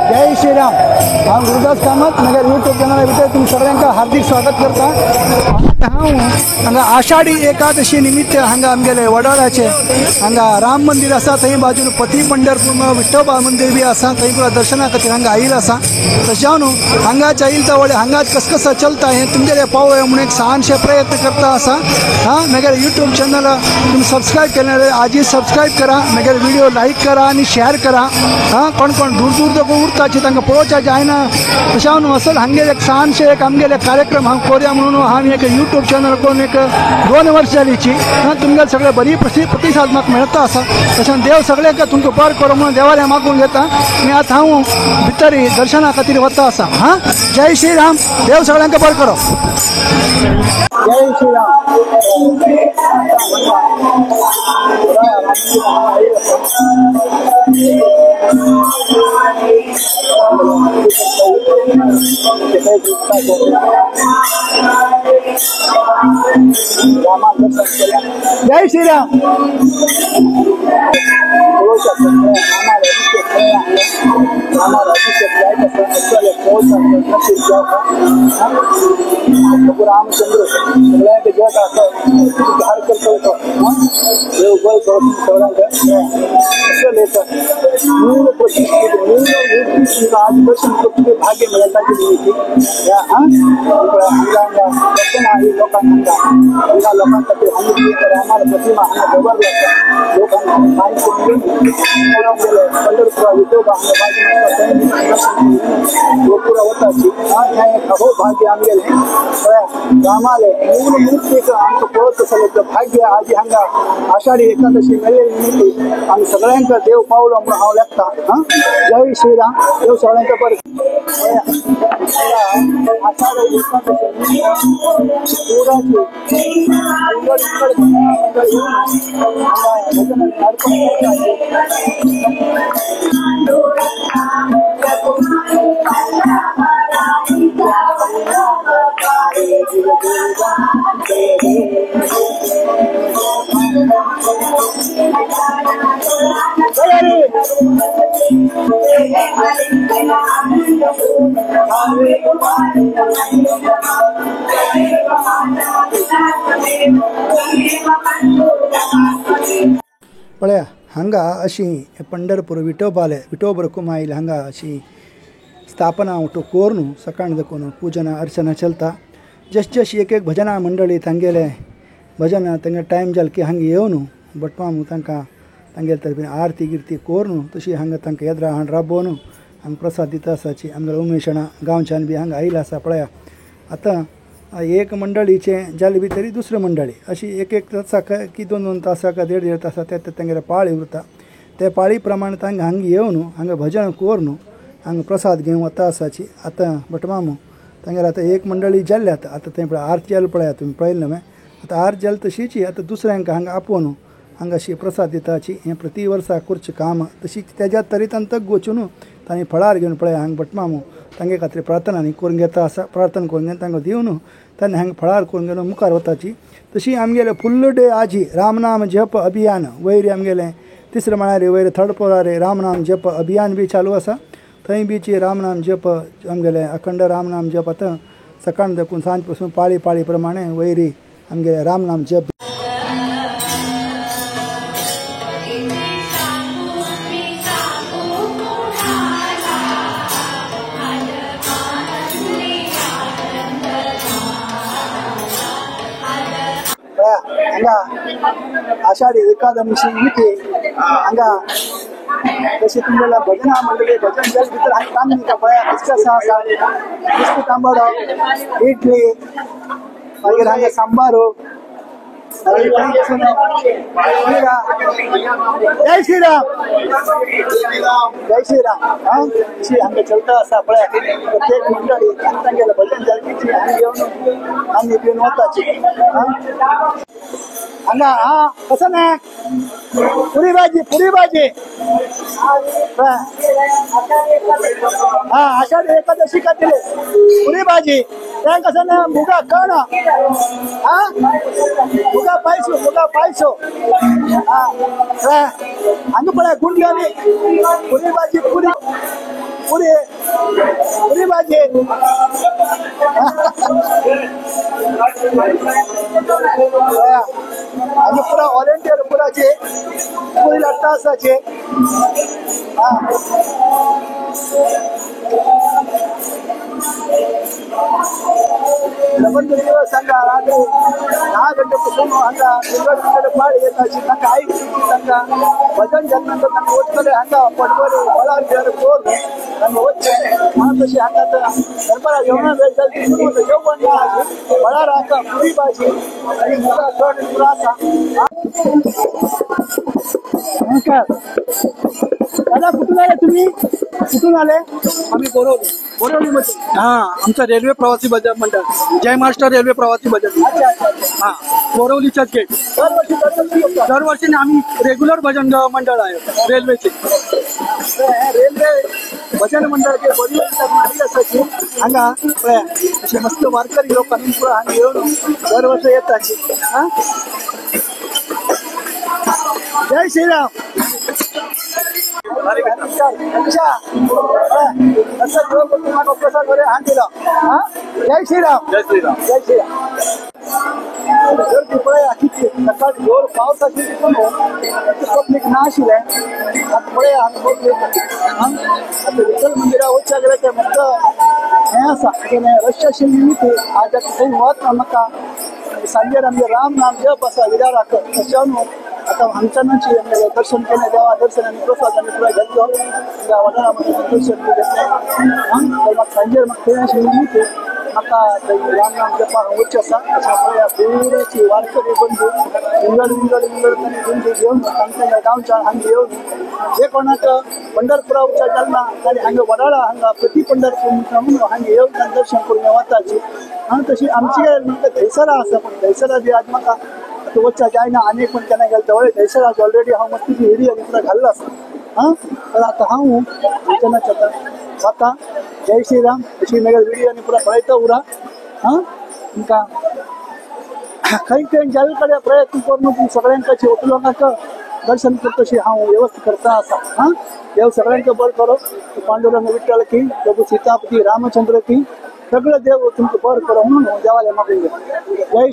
जय श्रीराम। हांव गुरुदास कामत नगर YouTube channel भितर तुम्ही सगळ्यांका हार्दिक स्वागत करता। हांगा आषाढी एकादशी निमित्त हांगा आमगेले वडाळ्याचे हांगा राम मंदिर आसा, थंय बाजून पती पंढरपूर विठोबा मंदिर बी आसा, थंय तुला दर्शना खातीर हांगा आयिल्लो आसा। तशें न्हू हांगाच आयिल्ता वडे हांगाच कसं चलता हें तुमगेले पावोया म्हणून एक सहानशे प्रयत्न करता आसा। म्हगेले यूट्यूब चॅनल तुम्ही सबस्क्राईब केले आजी सबस्क्राईब करा, म्हगेले व्हिडिओ लाईक करा आणि शेअर करा। कोण कोण दूर दूर तक उरताचे तांकां पळोवचें जायना। तशें न्हू असल हांगेले एक सहानशे एक आमगेले कार्यक्रम हांव कोरया म्हणून हांव एक यूट्यूब चॅनल करून एक 2 वर्ष जालीची। तुमगेले सगळे बरी प्रतिसाद म्हाका मेळता आसा। तशें देव सगळ्यांक तुमकां बरें करूं म्हणून देवाले मागून घेता। आनी आतां हांव भितर दर्शना खातीर वता आसा। जय श्रीराम। देव सगळ्यांक बरें करो। जय श्रीराम। जय श्रीराम। रामचंद्र सगळ्यांक जग असं धार करतो देव बळ करून सगळ्यांक असं येतं मूळ प्रतिष्ठित मूळ तुमकां आज दर्शन तुमचे भाग्य मिळताची निमित्ती या दर्शन आहे लोकांना हांगा लोकां खातीर आमी रामार प्रतिमा हांगा दवरल्या लोकांना माय करून गेले पंढरपुरा विठोबा हांगा बाजून गोपुरा वताची हें अहो भाग्य आमगेलें रामाले मूल मूर्तीक आमकां पळोवंक आसलें भाग्य आज हांगा आषाढी एकादशी मेळ्ळे निमित्ती आमी सगळ्यांक देव पावलो म्हणून हांव लेखता। जय श्रीराम। देव सगळ्यांक बरें। आषाढी एकादशी पळया हांगा अशी पंढरपूर विठोबा रकूम आयिल्ली हांगा अशी स्थापना उठो कोरून सकाळ देखून पूजना अर्चना चलता। जशी एक भजना मंडळी तांगेले भजना तांगे टायम जाल की हांगा येवन बटमाम तांकां तांगेले तर्फे आरती गिरती कोरून तशी हांगा तांकां येद्रा हाड राबोवन हांगा प्रसाद दिता आसाची आमगे उमेशणा गांवच्यान बी हांगा आयिल्लो आसा। पळया आतां एक मंडळीचे जाले भितर दुसरी मंडळी अशी एक तासाक की 2 तासाक 1.5 तासाक ते तांगेले पाळी उरता। ते पाळी प्रमाणे तांकां हांगा येवन हांगा भजन कोरून हांगा प्रसाद घेवन वता आसाची। आतां भटमामू तांगेले आतां एक मंडळी जाल्ल्यात आतां तें पळय आरती जाली पळया तुमी पळयलें न्हय। आतां आरती जाली तशीची आतां दुसऱ्यांक हांगा आपोवन हांगा अशी प्रसाद दिताची। हें प्रति वर्सा करचें काम तशी तेज्या तरेतन तक वचून तांणी फळार घेवन पळय हांगा भटमामू तांगे खातीर प्रार्थना करून घेता आसा। प्रार्थना करून घेवन तांकां दिवन तांणी हांगा फळार करून घेवन मुखार वताची। तशी आमगेले फुल्ल डे आजी रामनाम जप अभियान वयर आमगेलें तिसरे माळ्यार वयर थर्ड फ्लोरार रामनाम जप अभियान बी चालू आसा। थंय बीची रामनाम जप आमगेले अखंड रामनाम जप आतां सकाळ देखून सांज पासून पाळी प्रमाणे वयरी आमगेले रामनाम जप। आषाढी एकादशी निमित्त हांगा जशी तुमगेल्या भजना मंडळी भजन जल भितर हांगा काम दिता पळय डिस्कस आसा बिस्कीट आंबाडो इडली मागीर हांगा सांबारू जय श्रीराम। जय श्रीराम। अशी हांगा चलता आसा पळय प्रत्येक मंडळी तांगेले भजन जल्दीची हांगा येवन आमी पिवन वताची। हांगा कसं नाही पुरी भाजी आषाढी एकादशी खातीर पुरी भाजी तें कसं नाही मुगा कण मुगा पायसो हांगा पळय गुंडली पुरी भाजी पुरी पुरी पुरी भाजी आम्ही पुरा व्हॉलेंटियर पुराचे पुरी तासाचे लग्न दिवस सांगा रात्री 10 गंटेपासून हांगा तिकडे पाळी येताची तांकां आयकूची तांकां भजन घेतल्यानंतर तांकां वचतले हांगा पडवले वळार घेवन कोर तांकां वचचे हांव तशी हांगा दरबारा जेवणा वेळ जाली तितून जेवण वळार हांगा पुरी भाजी आनी मुगा चड पुरा आसा नमस्कार दादा कुठून आले तुम्ही कुठून आले आम्ही बोरवली हा आमचा रेल्वे प्रवासी बजाज मंडळ जय महाराष्ट्र रेल्वे प्रवासी बजाज हा बोरवलीच्याच गेट दरवर्षी आम्ही रेग्युलर भजन मंडळ आहे रेल्वेचे रेल्वे भजन मंडळाचे बरी असायची हांगा असे मस्त वारकरी लोकांनी हांगा येऊन दरवर्ष येतात जय श्रीराम अच्छा असं तुम्हाला प्रसाद वगैरे हा दिला हा जय श्रीराम जय श्रीराम जय श्रीराम जर तिकडे किती सकाळी जोर पावस पब्लिक ना आशिल्लें फळे विठ्ठल मंदिरा वचच्या गेले ते मस्त हें आसा रश आशिल्ली न्ही ती आज थंय वच म्हाका सांजेर आमगे राम नाम जप आसा विराराक तशें न्हू आता हांगच्यानच दर्शन केलें देवा दर्शन आनी प्रसाद आनी पुरो घेतलो वडाळा दर्शन घेतलें म्हाका सांजेर म्हाका थंय आशिल्ली न्ही ती म्हाका राम नाम जपाक वचचें आसा अशें पुरेची वारकरी बंधू विंगड बंधू घेवन तांच्या गांवच्या हांगा येवन जे कोणाक पंढरपुरा वचचें जालना ताणें हांगा वडाळा हांगा प्रति पंढरपूर म्हणून हांगा येवन दर्शन करून वताची तशी आमची म्हाका थंयसरा आसा पण थंयसरा बी आज म्हाका वचचा जायना अनेक पण केन्ना गेले तेवढे थंयसर ऑलरेडी हांव मस्तीची हिडी आनी पुरा घाल्लो आसा तर आतां हांव थंयच्यानच वता जय श्रीराम अशी मगे व्हिडिओ आनी पुरा पळयता उरा तुमकां खंय खंय ज्या कडेन प्रयत्न करून सगळ्यांक लोकांक दर्शन करतशी हांव वेवस्था करता आसा देव सगळ्यांक बरें करो पांडुरंग विठ्ठल की प्रभू सीतापती रामचंद्र की सगळे देव तुमकां बरें करो म्हणून देवाले मागून जय